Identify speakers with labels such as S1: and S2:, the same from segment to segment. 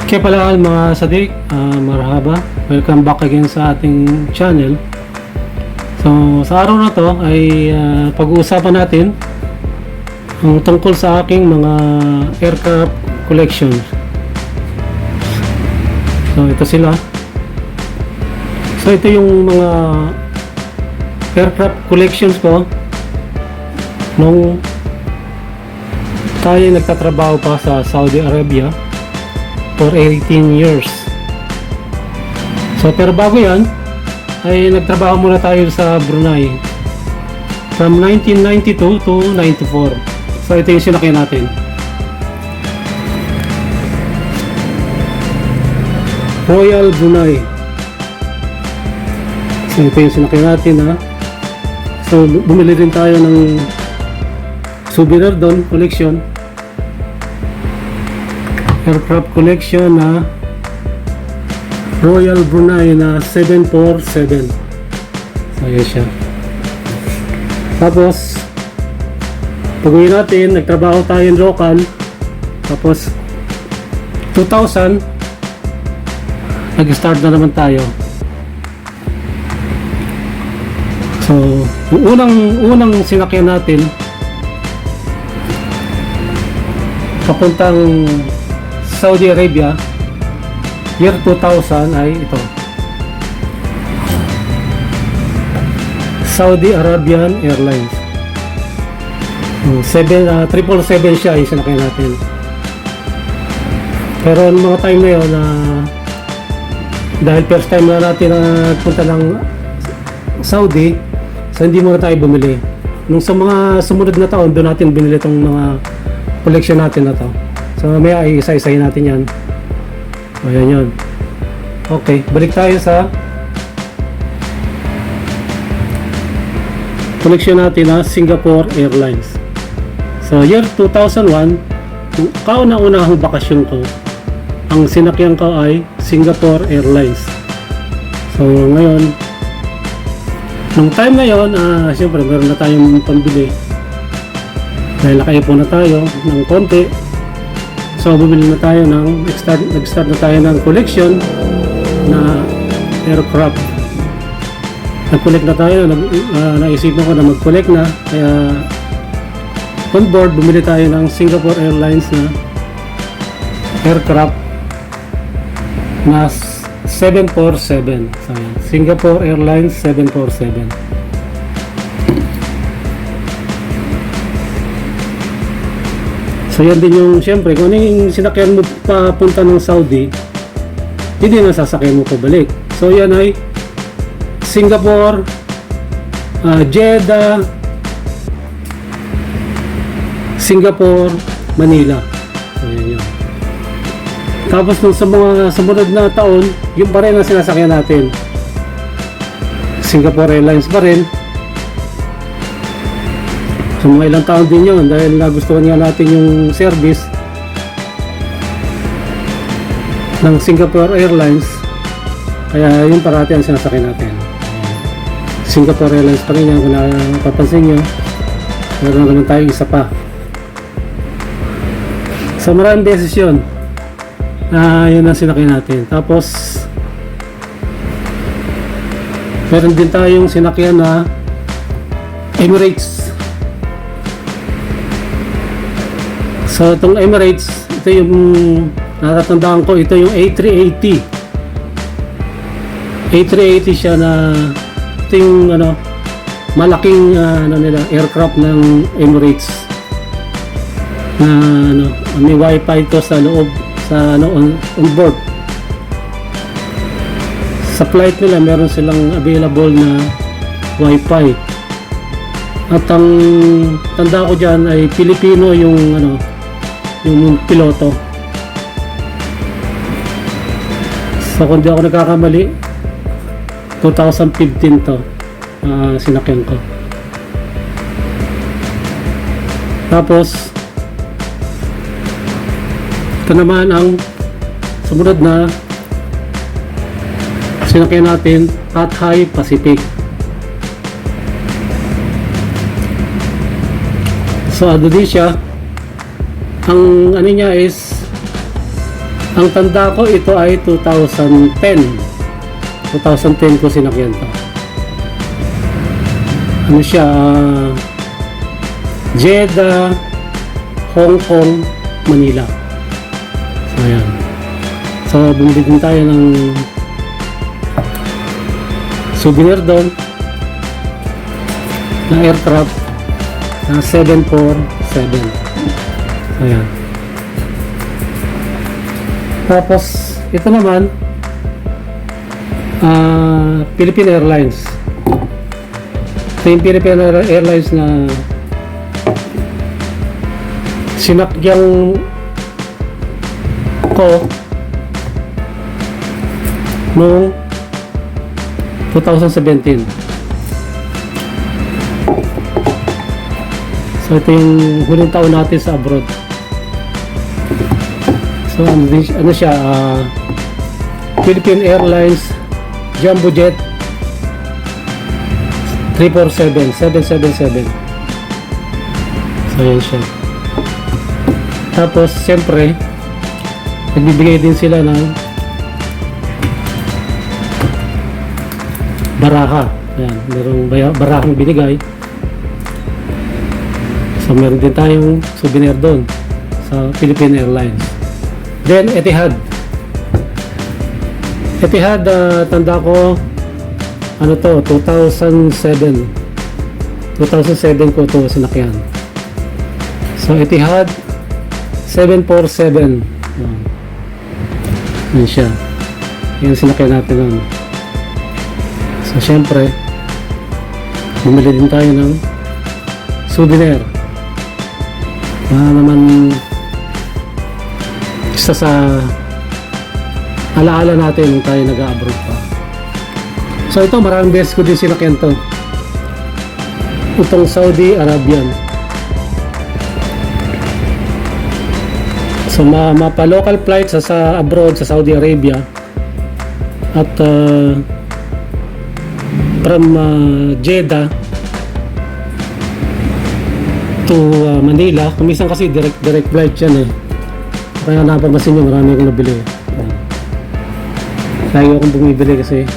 S1: Kaya pala mga sadik, marhaba, welcome back again sa ating channel. So sa araw na to ay pag-uusapan natin ang tungkol sa aking mga aircraft collection. So ito sila. So ito yung mga aircraft collections ko nung tayo nagtatrabaho pa sa Saudi Arabia for 18 years. So pero bago yan ay nagtrabaho muna tayo sa Brunei from 1992 to 94. So ito yung sinakyan natin. Royal Brunei. So ito yung sinakyan natin ha. So bumili rin tayo ng souvenir doon, collection, aircraft collection na Royal Brunei na 747. So ayan siya. Tapos pag-uwi natin, nagtrabaho tayo local. Tapos 2000 nag-start na naman tayo. So yung unang sinakyan natin papuntang Saudi Arabia year 2000 ay ito, Saudi Arabian Airlines. 777 siya yung sinakyan natin. Pero ng mga time na yun dahil first time na natin punta ng Saudi, so hindi muna tayo bumili. Nung sa mga sumunod na taon, doon natin binili itong mga collection natin na to. So may ay isa-isahin natin yan. Ayan yun. Okay, balik tayo sa collection natin na Singapore Airlines. So year 2001, kauna-unahang bakasyon ko, ang sinakyan ko ay Singapore Airlines. So ngayon, nung time na yon, siyempre meron na tayong pambili dahil nakaipon na tayo ng konti. So bumili na tayo ng nag-start na tayo ng collection na aircraft. Nag-collect na tayo, naisipan ko na mag-collect na, kaya on board bumili tayo ng Singapore Airlines na aircraft na 747. So, Singapore Airlines 747. So yan din yung siyempre kung ano yung sinakyan mo papunta ng Saudi, hindi na sasakyan mo pabalik. So yan ay Singapore, Jeddah, Singapore, Manila. So yan yun. Tapos nung sa mga sumunod na taon, yung pa rin ang sinasakyan natin, Singapore Airlines pa rin. So mga ilang taon din yun dahil nagustuhan nga natin yung service ng Singapore Airlines, kaya yung parati ang sinasakyan natin. Singapore Airlines pa rin yan, kung napapansin nyo, meron naman tayo isa pa. So maraming beses yun yun ang sinakyan natin. Tapos meron din tayong sinakyan na Emirates. So itong Emirates, ito yung natatandaan ko, ito yung A380. A380 siya na ito yung malaking nila aircraft ng Emirates na may wifi to sa loob, sa on board. Sa flight nila meron silang available na wifi. At ang tanda ko dyan ay Pilipino yung yung piloto. So kung di ako nagkakamali, 2015 to sinakyan ko. Tapos ito naman ang sumunod na sinakyan natin, Cathay Pacific. So ano din siya, ang ano niya is Ang tanda ko, ito ay 2010. 2010 ko sinakyan to. Ano siya? Jeddah, Hong Kong, Manila. So, ayan. So, bumili din tayo ng souvenir doon ng aircraft na 747. Ayan. Tapos, ito naman, Philippine Airlines. Ito yung Philippine Airlines na sinakyang ko noong 2017. So ito yung huling taon natin sa abroad. So ano siya, Philippine Airlines Jumbo Jet 777. So yan siya. Tapos siyempre nagbibigay din sila ng baraha. Ayan, merong barahang binigay. So meron din tayong souvenir doon sa Philippine Airlines. Then Etihad. Etihad, tanda ko ano to, 2007. 2007 ko to sinakyan. So Etihad 747. Yan siya. Yan sinakyan natin nun. So syempre bumili din tayo ng souvenir na naman isa sa alaala natin nung tayo nag-abroad pa. So ito, maraming beses ko din sinakyan to. Itong Saudi Arabian. So mapa-local flights sa abroad sa Saudi Arabia at from Jeddah to Manila. Kumisan kasi direct flight yan eh. Kaya napapansin nyo, marami akong nabili. Lagi akong bumibili kasi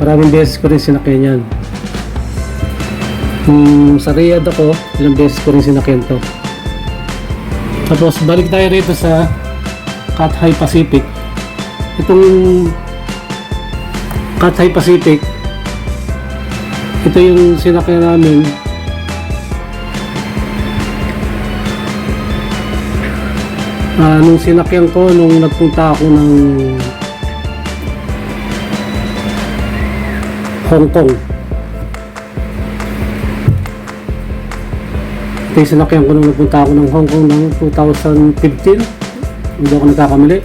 S1: maraming beses ko rin sinakyan yan. Sa Riyadh ako, ilang beses ko rin sinakyan to. Tapos balik tayo rito sa Cathay Pacific. Itong Cathay Pacific, ito yung sinakyan namin nung sinakyan ko nung nagpunta ako ng Hong Kong. Ito yung sinakyan ko nung nagpunta ako ng Hong Kong ng 2015, hindi ako nagkakamali.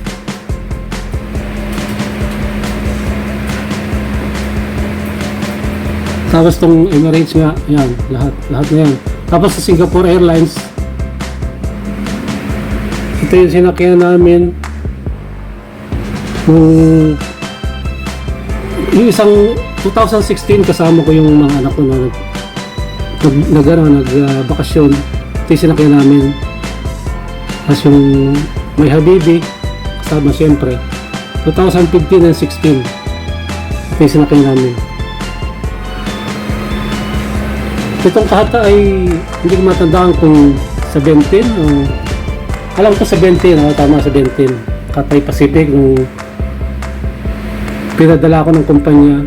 S1: Tapos tong Emirates nga, yan, lahat na yan. Tapos sa Singapore Airlines, ito yung sinakyan namin yung isang 2016, kasama ko yung mga anak ko na nagbakasyon. Ito yung sinakyan namin. Tapos yung may Habibi kasama siyempre 2015 and 16. Ito yung sinakyan namin. Itong kahata ay hindi ko matandaan kung 17 o alam ko 17, tama, 17. Cathay Pacific nung pinadala ko ng kumpanya.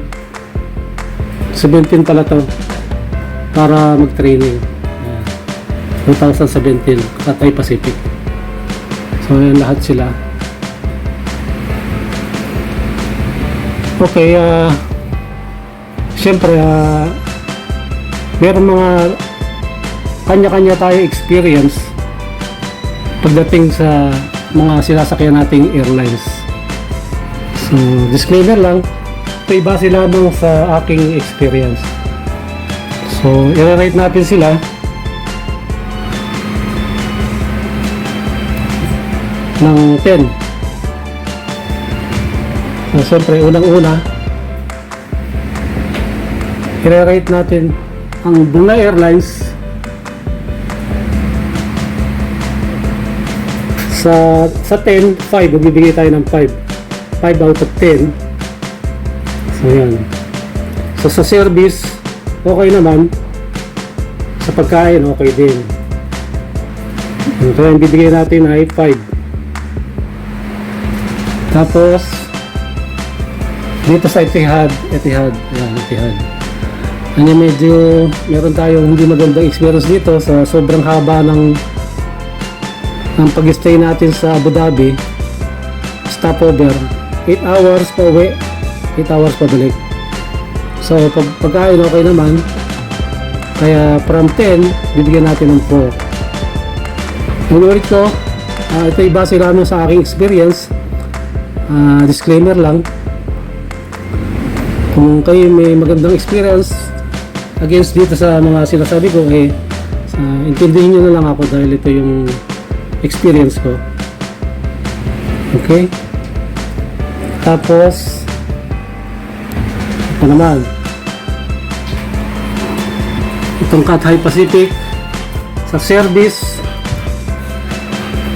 S1: 17 pala to para mag-training. 2017 Cathay Pacific. So yan lahat sila. Okay, syempre meron mga kanya-kanya tayo experience pagdating sa mga sinasakyan nating airlines. So disclaimer lang, ito base lamang sa aking experience. So i-rate natin sila ng 10. So siyempre unang-una i-rate natin ang Brunei Airlines Sa 10, 5. Magbibigay tayo ng 5. 5 out of 10. So yan. So sa service, okay naman. Sa pagkain, okay din. Kaya ang bibigay natin ay 5. Tapos dito sa Etihad. Yan, Etihad. Ano, medyo meron tayong hindi magandang experience dito sa sobrang haba ng pag-stay natin sa Abu Dhabi. Stopover 8 hours pa uwi, 8 hours pa balik. So pagkain okay naman, kaya from 10 bibigyan natin ng 4. Ulit ko, ito ay base lamang sa aking experience. Disclaimer lang, kung kayo may magandang experience against dito sa mga sinasabi ko, intindihin nyo na lang ako dahil ito yung experience ko. Okay? Tapos ito naman, itong Cathay Pacific sa service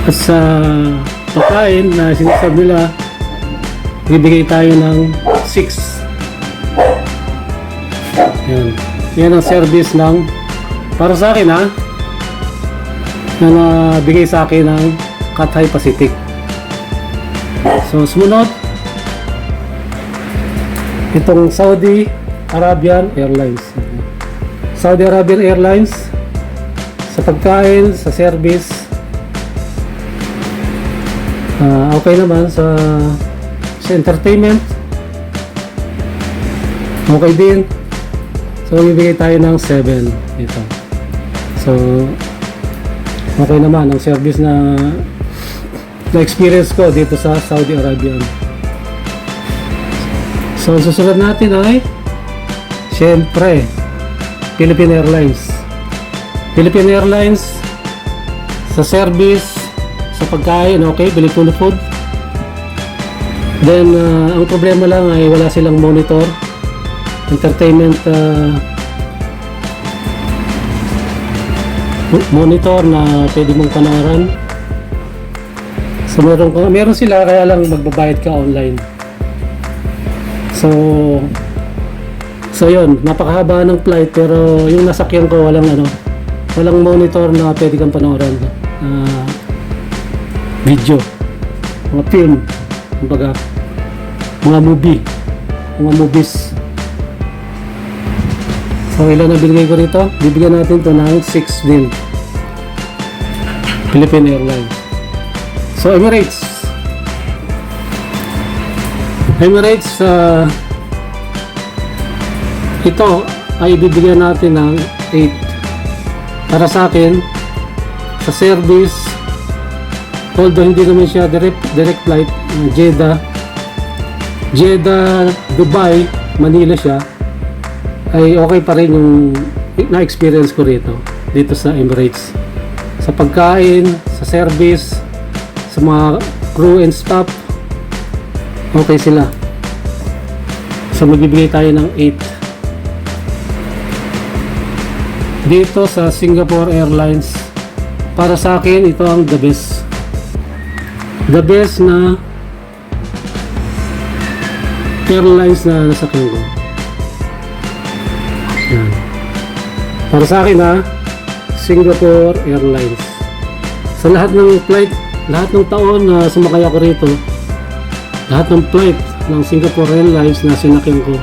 S1: at sa pagkain na sinasabi nila, bibigay tayo ng 6. Yan ang service ng para sa akin na nabigay sa akin ng Cathay Pacific. So sumunod, itong Saudi Arabian Airlines. Saudi Arabian Airlines, sa pagkain, sa service, okay naman. Sa entertainment, okay din. So bibigay tayo ng 7 ito. So okay naman ang service na experience ko dito sa Saudi Arabian. So susunod natin ay syempre Philippine Airlines. Philippine Airlines, sa service, sa pagkain, okay, Filipino food. Then ang problema lang ay wala silang monitor, entertainment monitor na pwede mong panoorin. So meron sila, kaya lang magbabayad ka online. So yun, napakahaba ng flight, pero yung nasakyan ko walang monitor na pwede kang panoorin. Video, mga film, kumbaga mga movies. So ilan na binigay ko rito? Bibigyan natin to ng 6 din. Philippine Airlines. So Emirates, ito ay bibigyan natin ng 8. Para sa akin, sa service, although hindi naman siya direct flight, Jeddah, Dubai, Manila siya, ay okay pa rin yung na-experience ko dito sa Emirates. Sa pagkain, sa service, sa mga crew and staff, okay sila. So magbibigay tayo ng 8. Dito sa Singapore Airlines, para sa akin ito ang the best na airlines na nasakyan ko. Yan. Para sa akin Singapore Airlines. Sa lahat ng flight, lahat ng taon na sumakay ako rito, lahat ng flight ng Singapore Airlines na sinakyan ko,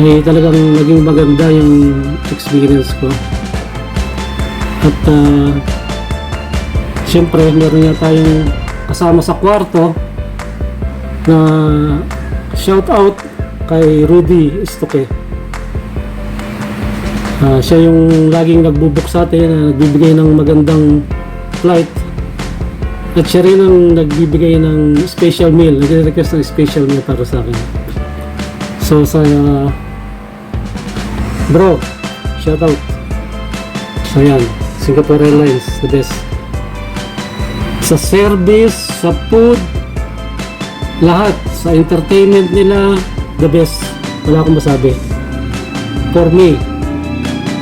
S1: ay talagang naging maganda yung experience ko. At siyempre meron niya tayong kasama sa kwarto na shout out kay Rudy Stoke. Siya yung laging nagbubuk sa atin, nagbibigay ng magandang flight, at siya rin ang nagbibigay ng special meal, nag-request ng special meal para sa akin. So sa bro, shout out. So yan, Singapore Airlines, the best. Sa service, sa food, lahat, sa entertainment nila, the best. Wala akong masabi. For me,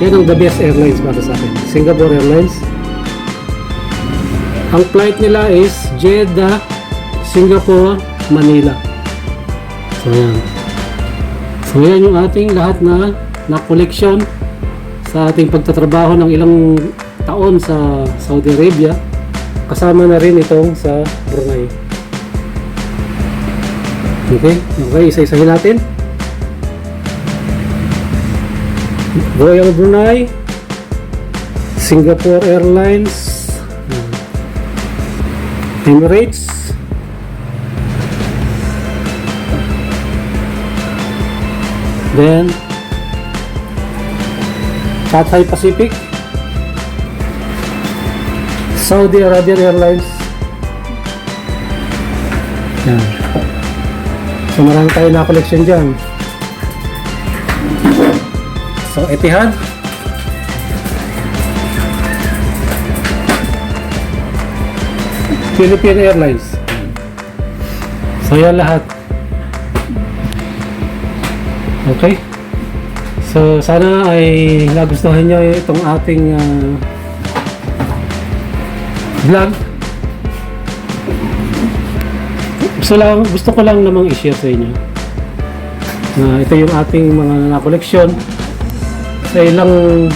S1: yan ang the best airlines para sa akin. Singapore Airlines. Ang flight nila is Jeddah, Singapore, Manila. So yan. So yan yung ating lahat na collection sa ating pagtatrabaho ng ilang taon sa Saudi Arabia. Kasama na rin itong sa Brunei. Okay, isa-isahin natin. Royal Brunei, Singapore Airlines, Emirates, then Cathay Pacific, Saudi Arabian Airlines. Yan. So marami tayo na collection dyan. So Etihad, Philippine Airlines. So yan lahat. Okay. So sana ay nagustuhan nyo itong ating vlog. Gusto ko lang namang i-share sa inyo na ito yung ating mga na-collection sa ilang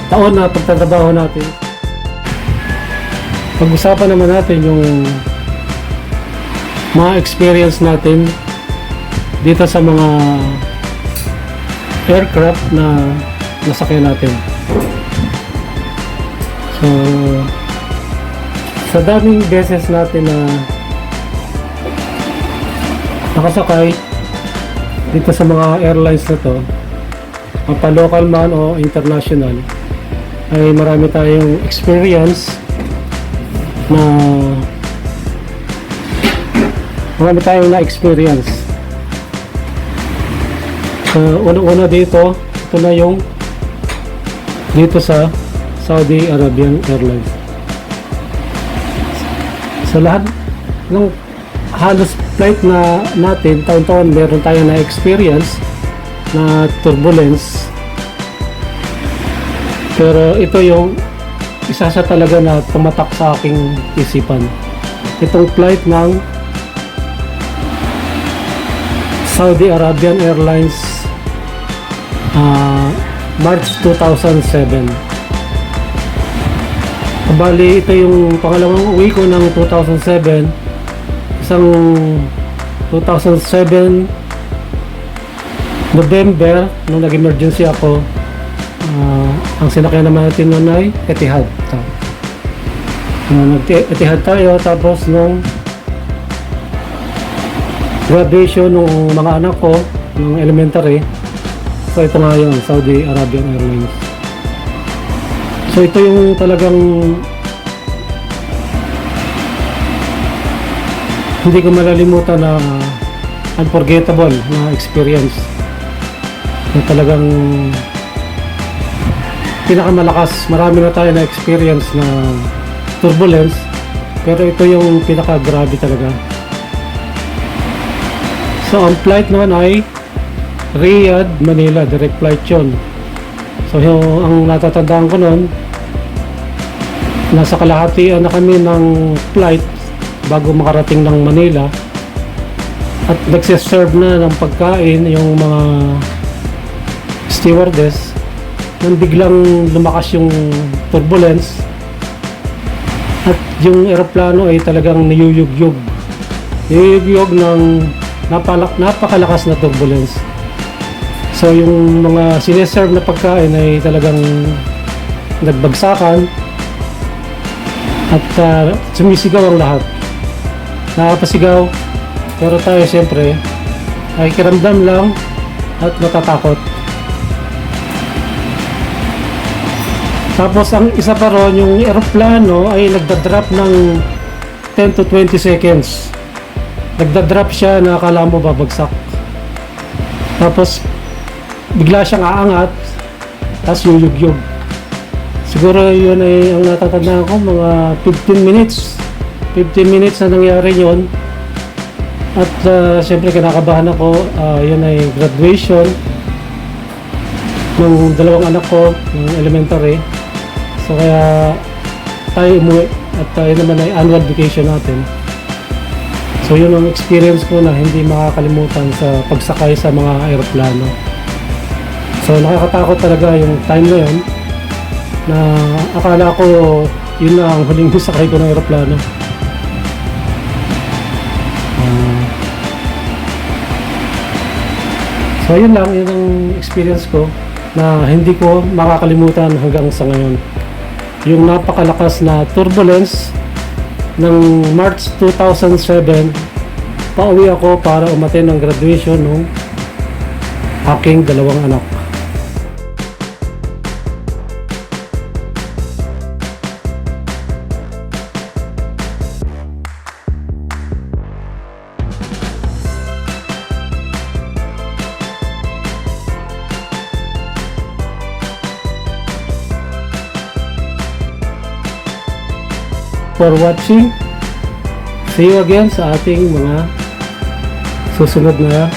S1: taon na pagtatrabaho natin. Pag-usapan naman natin yung mga experience natin dito sa mga aircraft na nasakyan natin. So sa daming beses natin na nakasakay dito sa mga airlines na to, mapa-local man o international, ay marami tayong experience na marami tayong na-experience. So unang-una dito, ito na yung dito sa Saudi Arabian Airlines. Sa lahat ng halos flight na natin, taon-taon meron tayong na-experience na turbulence, pero ito yung isa sa talaga na tumatak sa aking isipan. Itong flight ng Saudi Arabian Airlines, March 2007. Bali ito yung pangalawang uwi ko ng 2007. Isang 2007 November, nung nag-emergency ako, ang sinakyan naman natin nun ay Etihad. Nag-Etihad tayo, tapos nung graduation ng mga anak ko ng elementary, so ito nga yun, Saudi Arabian Airlines. So ito yung talagang hindi ko malalimutan na unforgettable na experience, na talagang pinakamalakas. Marami na tayo na experience na turbulence, pero ito yung pinaka-grabe talaga. So ang flight naman ay Riyadh, Manila, direct flight yun. So ang natatandaan ko nun, nasa kalahatian na kami ng flight bago makarating ng Manila, at nagsiserve na ng pagkain yung mga stewardess, nang biglang lumakas yung turbulence at yung eroplano ay talagang niyuyugyug ng napakalakas na turbulence. So yung mga sineserve na pagkain ay talagang nagbagsakan at sumisigaw ang lahat. Nakapasigaw, pero tayo siyempre ay kiramdam lang at natatakot. Tapos ang isa pa ron, yung eroplano ay nagdadrop ng 10 to 20 seconds. Nagdadrop siya na akala mo babagsak. Tapos bigla siyang aangat, tapos yuyugyug. Siguro yun ay ang natatandaan ko, mga 15 minutes na nangyari yun. At siyempre kinakabahan ako. Yun ay graduation ng dalawang anak ko ng elementary. So kaya tayo at yun naman ay annual vacation natin. So yun ang experience ko na hindi makakalimutan sa pagsakay sa mga aeroplano. So nakakatakot talaga yung time na yun na akala ko yun na ang huling sakay ko ng aeroplano. So yun lang, yun ang experience ko na hindi ko makakalimutan hanggang sa ngayon. Yung napakalakas na turbulence ng March 2007, pauwi ako para umattend ng graduation ng aking dalawang anak. For watching. See you again sa ating mga susunod na